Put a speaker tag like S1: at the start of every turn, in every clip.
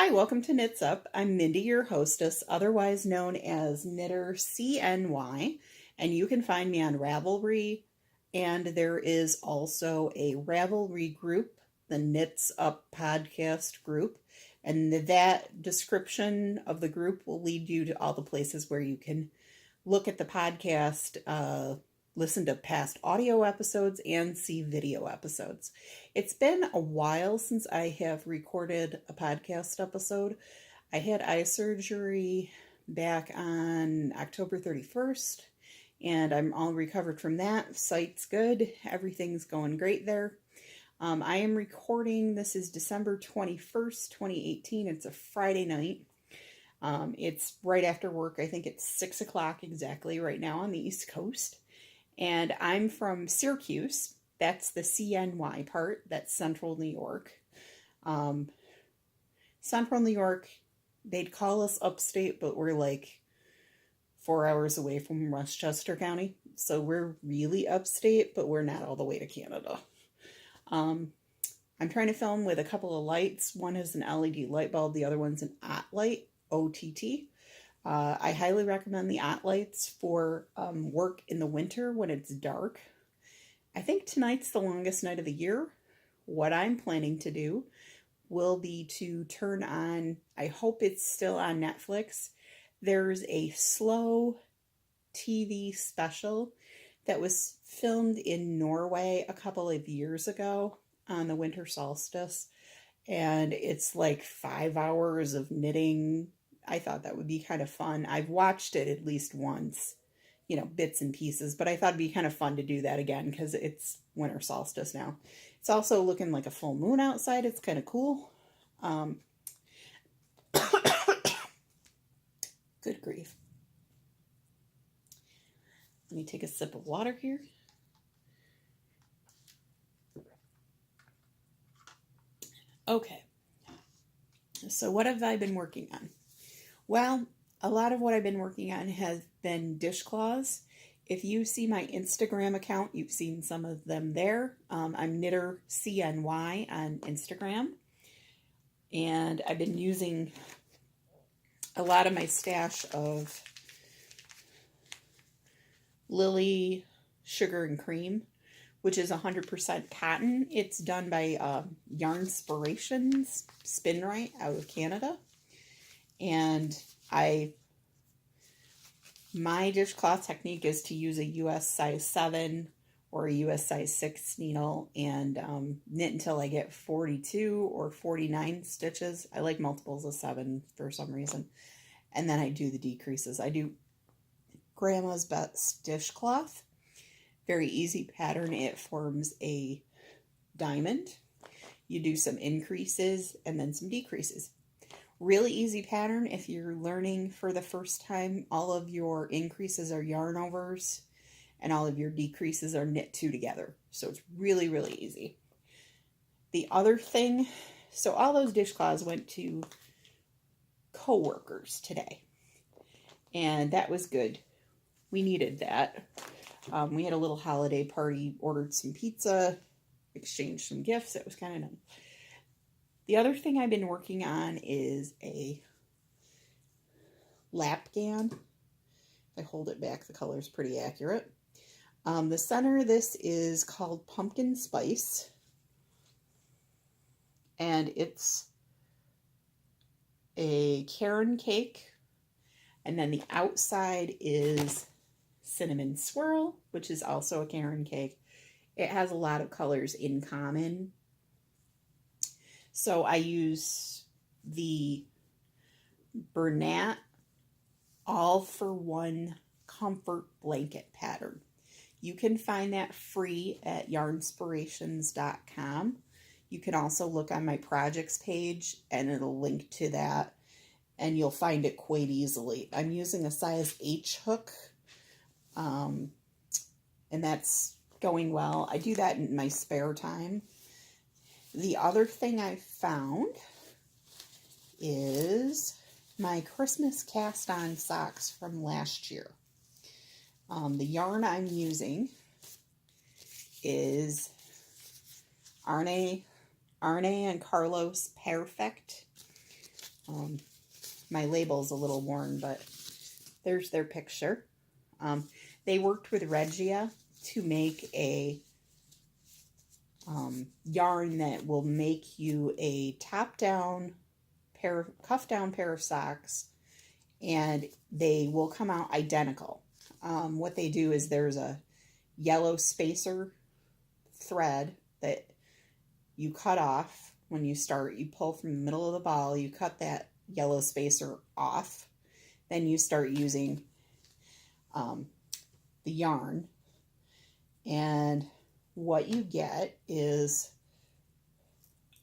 S1: Hi, welcome to Knits Up. I'm Mindy, your hostess, otherwise known as Knitter CNY, and you can find me on Ravelry, and there is also a Ravelry group, the Knits Up podcast group, and that description of the group will lead you to all the places where you can look at the podcast, listen to past audio episodes, and see video episodes. It's been a while since I have recorded a podcast episode. I had eye surgery back on October 31st, and I'm all recovered from that. Sight's good. Everything's going great there. I am recording, this is December 21st, 2018. It's a Friday night. It's right after work. I think it's 6 o'clock exactly right now on the East Coast. And I'm from Syracuse. That's the CNY part. That's Central New York. Central New York, they'd call us upstate, but we're like 4 hours away from Westchester County. So we're really upstate, but we're not all the way to Canada. I'm trying to film with a couple of lights. One is an LED light bulb. The other one's an OTT light, OTT. I highly recommend the OTT lights for work in the winter when it's dark. I think tonight's the longest night of the year. What I'm planning to do will be to turn on, I hope it's still on Netflix, there's a slow TV special that was filmed in Norway a couple of years ago on the winter solstice. And it's like 5 hours of knitting. I thought that would be kind of fun. I've watched it at least once, bits and pieces, but I thought it'd be kind of fun to do that again because it's winter solstice now. It's also looking like a full moon outside. It's kind of cool. Good grief. Let me take a sip of water here. Okay. So what have I been working on? Well, a lot of what I've been working on has been dishcloths. If you see my Instagram account, you've seen some of them there. I'm Knitter CNY on Instagram. And I've been using a lot of my stash of Lily Sugar and Cream, which is 100% cotton. It's done by Yarnspirations Spin Right out of Canada. And my dishcloth technique is to use a US size 7 or a US size 6 needle and knit until I get 42 or 49 stitches. I like multiples of 7 for some reason. And then I do the decreases. I do Grandma's Best dishcloth. Very easy pattern. It forms a diamond. You do some increases and then some decreases. Really easy pattern if you're learning for the first time. All of your increases are yarn overs and all of your decreases are knit two together. So it's really, really easy. The other thing, so all those dishcloths went to co-workers today. And that was good. We needed that. We had a little holiday party, ordered some pizza, exchanged some gifts. It was kind of nice. The other thing I've been working on is a lapgan. If I hold it back, the color is pretty accurate. The center of this is called Pumpkin Spice. And it's a Caron cake. And then the outside is Cinnamon Swirl, which is also a Caron cake. It has a lot of colors in common. So I use the Bernat All for One Comfort Blanket pattern. You can find that free at yarnspirations.com. You can also look on my projects page and it'll link to that and you'll find it quite easily. I'm using a size H hook and that's going well. I do that in my spare time. The other thing I found is my Christmas cast-on socks from last year. The yarn I'm using is Arne and Carlos Perfect. My label's a little worn, but there's their picture. They worked with Regia to make a yarn that will make you a top-down cuff-down pair of socks, and they will come out identical. What they do is there's a yellow spacer thread that you cut off when you start. You pull from the middle of the ball, you cut that yellow spacer off, then you start using the yarn, and what you get is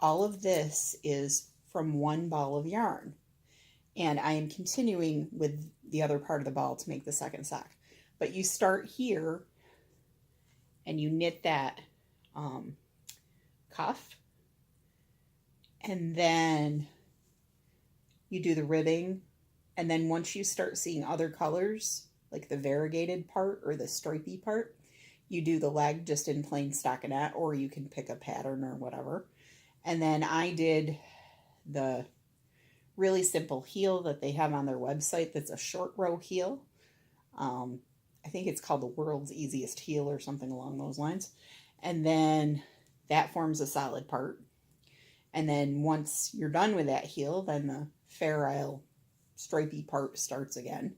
S1: all of this is from one ball of yarn. And I am continuing with the other part of the ball to make the second sock. But you start here and you knit that cuff, and then you do the ribbing, and then once you start seeing other colors, like the variegated part or the stripy part, you do the leg just in plain stockinette, or you can pick a pattern or whatever. And then I did the really simple heel that they have on their website that's a short row heel. I think it's called the world's easiest heel or something along those lines. And then that forms a solid part. And then once you're done with that heel, then the Fair Isle stripy part starts again.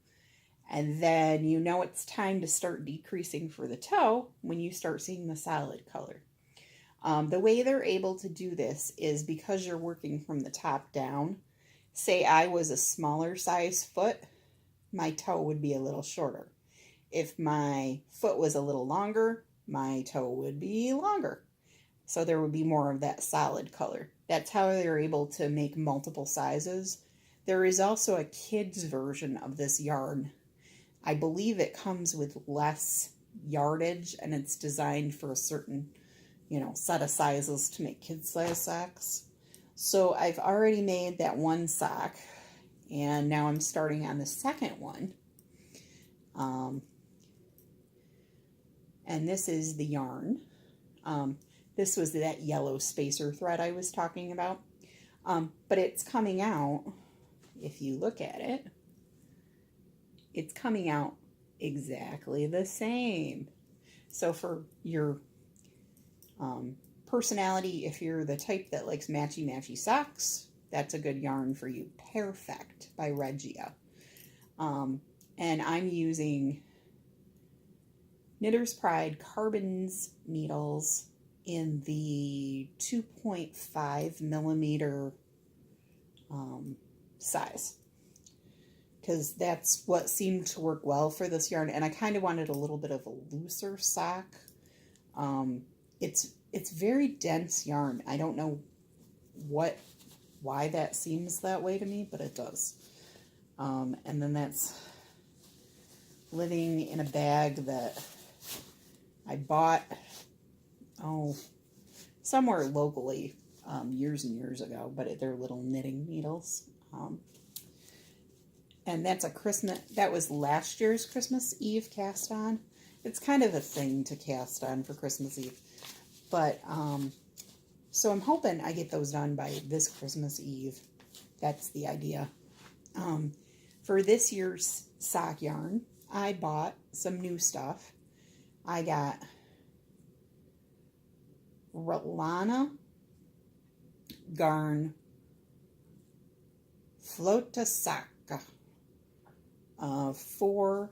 S1: And then you know it's time to start decreasing for the toe when you start seeing the solid color. The way they're able to do this is because you're working from the top down. Say I was a smaller size foot, my toe would be a little shorter. If my foot was a little longer, my toe would be longer. So there would be more of that solid color. That's how they're able to make multiple sizes. There is also a kid's version of this yarn. I believe it comes with less yardage, and it's designed for a certain, set of sizes to make kids' size socks. So I've already made that one sock, and now I'm starting on the second one. And this is the yarn. This was that yellow spacer thread I was talking about. But it's coming out, if you look at it, it's coming out exactly the same. So for your personality, if you're the type that likes matchy socks, that's a good yarn for you. Perfect by Regia. And I'm using Knitter's Pride Carbons needles in the 2.5 millimeter size, because that's what seemed to work well for this yarn, and I kind of wanted a little bit of a looser sock. It's very dense yarn. I don't know why that seems that way to me, but it does. And then that's living in a bag that I bought somewhere locally years and years ago, but they're little knitting needles. And that's that was last year's Christmas Eve cast on. It's kind of a thing to cast on for Christmas Eve. But, so I'm hoping I get those done by this Christmas Eve. That's the idea. For this year's sock yarn, I bought some new stuff. I got Lana Garn Flotta Sacca 4-ply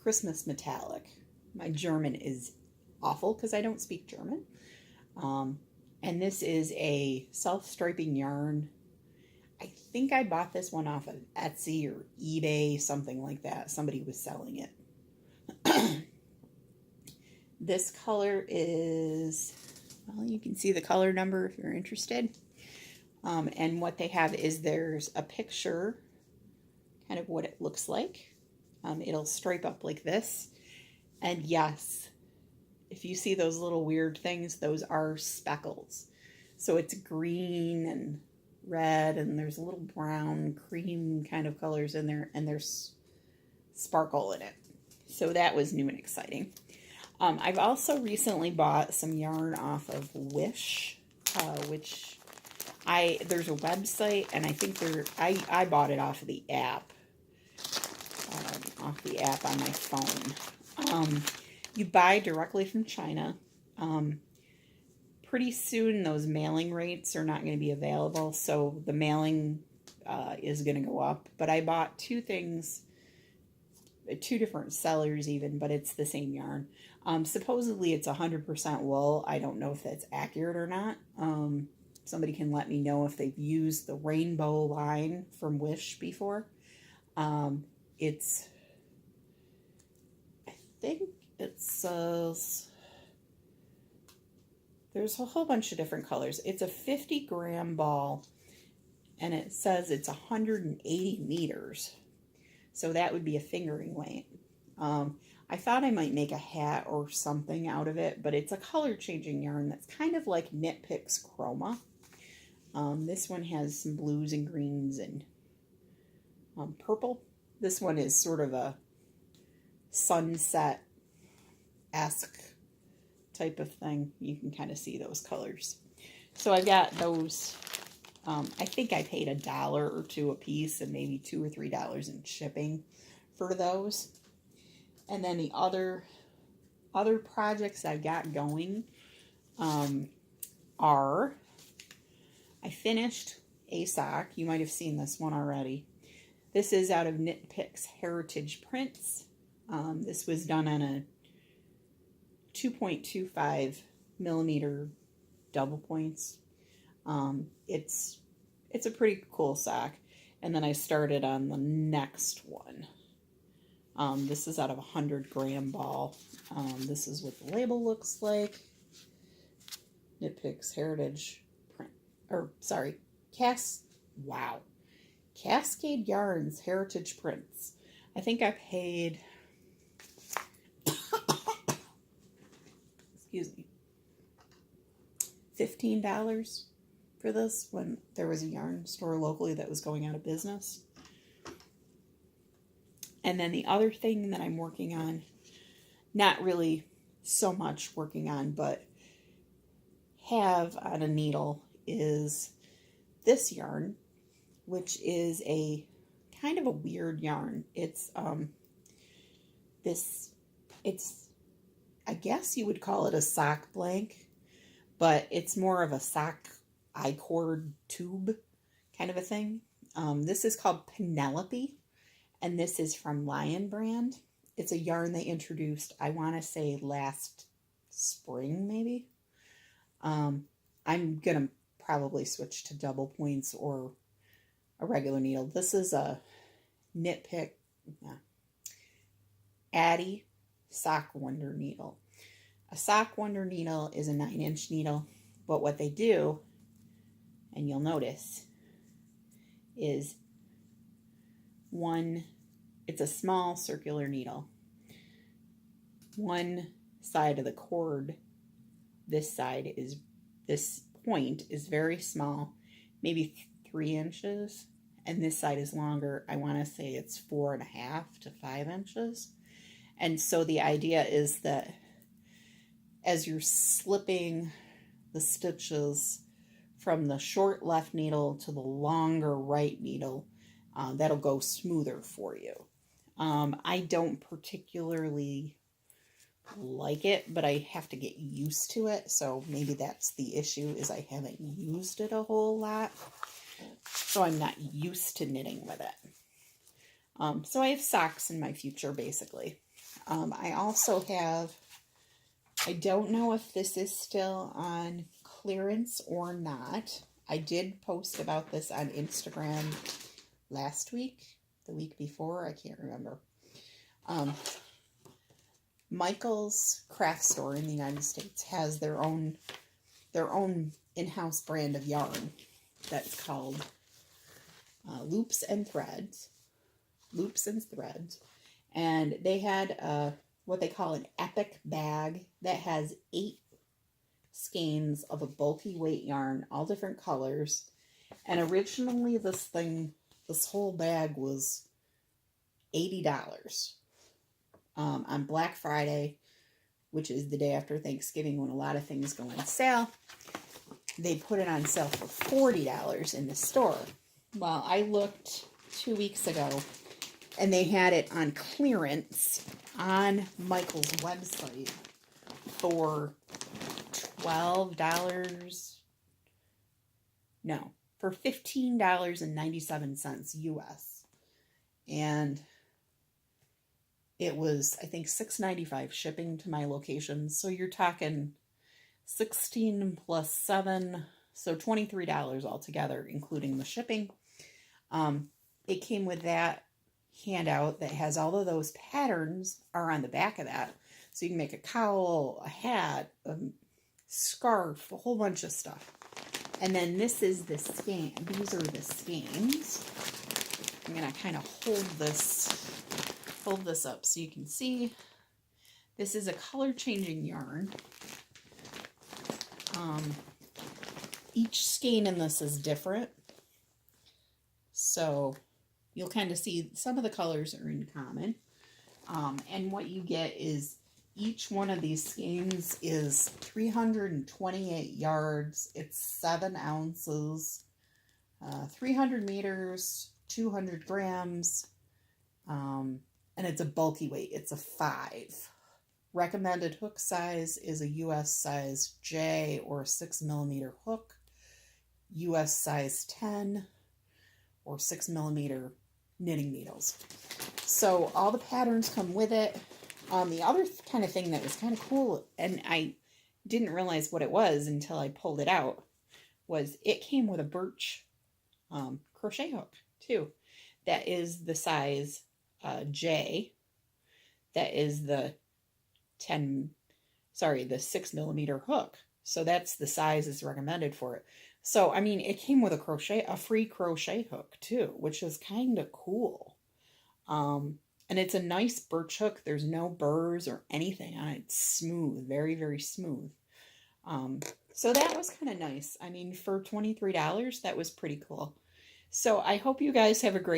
S1: Christmas metallic. My German is awful because I don't speak German. And this is a self-striping yarn. I think I bought this one off of Etsy or eBay, something like that. Somebody was selling it. This color is, well, you can see the color number if you're interested. And what they have is there's a picture, kind of what it looks like. It'll stripe up like this. And yes, if you see those little weird things, those are speckles. So it's green and red, and there's a little brown cream kind of colors in there, and there's sparkle in it. So that was new and exciting. I've also recently bought some yarn off of Wish, which There's a website, and I think I bought it off of the app, on my phone. You buy directly from China. Pretty soon those mailing rates are not going to be available, so the mailing is going to go up. But I bought two things, two different sellers even, but it's the same yarn. Supposedly it's 100% wool. I don't know if that's accurate or not. Somebody can let me know if they've used the rainbow line from Wish before. I think it says, there's a whole bunch of different colors. It's a 50-gram ball, and it says it's 180 meters. So that would be a fingering weight. I thought I might make a hat or something out of it, but it's a color-changing yarn that's kind of like Knit Picks Chroma. This one has some blues and greens and purple. This one is sort of a sunset-esque type of thing. You can kind of see those colors. So I've got those. I think I paid $1 or $2 a piece, and maybe $2 or $3 in shipping for those. And then the other projects I've got going are, I finished a sock. You might have seen this one already. This is out of Knit Picks Heritage Prints. This was done on a 2.25 millimeter double points. It's a pretty cool sock. And then I started on the next one. This is out of a 100-gram ball. This is what the label looks like. Knit Picks Heritage Print, Cascade Yarns Heritage Prints. I think I paid, excuse me, $15 for this when there was a yarn store locally that was going out of business. And then the other thing that I'm working on, not really so much working on, but have on a needle, is this yarn, which is a kind of a weird yarn. It's I guess you would call it a sock blank, but it's more of a sock I-cord tube kind of a thing. This is called Penelope, and this is from Lion Brand. It's a yarn they introduced, I want to say last spring maybe. I'm going to probably switch to double points or a regular needle. This is a Knit Pick Addy Sock Wonder needle. A Sock Wonder needle is a 9-inch needle, but what they do, and you'll notice, is it's a small circular needle. One side of the cord, this point is very small, maybe 3 inches, and this side is longer. I want to say it's 4.5 to 5 inches. And so the idea is that as you're slipping the stitches from the short left needle to the longer right needle, that'll go smoother for you. I don't particularly like it, but I have to get used to it, so maybe that's the issue, is I haven't used it a whole lot, so I'm not used to knitting with it. So I have socks in my future, basically. I also have, I don't know if this is still on clearance or not. I did post about this on Instagram last week, the week before, I can't remember. Michael's Craft Store in the United States has their own in-house brand of yarn that's called Loops and Threads. And they had what they call an epic bag that has 8 skeins of a bulky weight yarn, all different colors. And originally this whole bag was $80. On Black Friday, which is the day after Thanksgiving when a lot of things go on sale, they put it on sale for $40 in the store. Well, I looked 2 weeks ago and they had it on clearance on Michael's website for $12. No, for $15.97 US. And it was, I think, $6.95 shipping to my location. So you're talking 16 plus 7, so $23 altogether, including the shipping. It came with that handout that has all of those patterns are on the back of that. So you can make a cowl, a hat, a scarf, a whole bunch of stuff. And then this is the skein. These are the skeins. I'm going to kind of hold this up so you can see. This is a color changing yarn. Each skein in this is different. So you'll kind of see some of the colors are in common. And what you get is each one of these skeins is 328 yards. It's 7 ounces, 300 meters, 200 grams. And it's a bulky weight. It's a 5. Recommended hook size is a US size J or 6mm hook, US size 10 or 6mm knitting needles. So all the patterns come with it. The other kind of thing that was kind of cool, and I didn't realize what it was until I pulled it out, was it came with a birch crochet hook too. That is the size J. That is the 6mm hook. So that's the size is recommended for it. So, I mean, it came with a free crochet hook too, which is kind of cool. And it's a nice birch hook. There's no burrs or anything on it. It's smooth, very, very smooth. So that was kind of nice. I mean, for $23, that was pretty cool. So I hope you guys have a great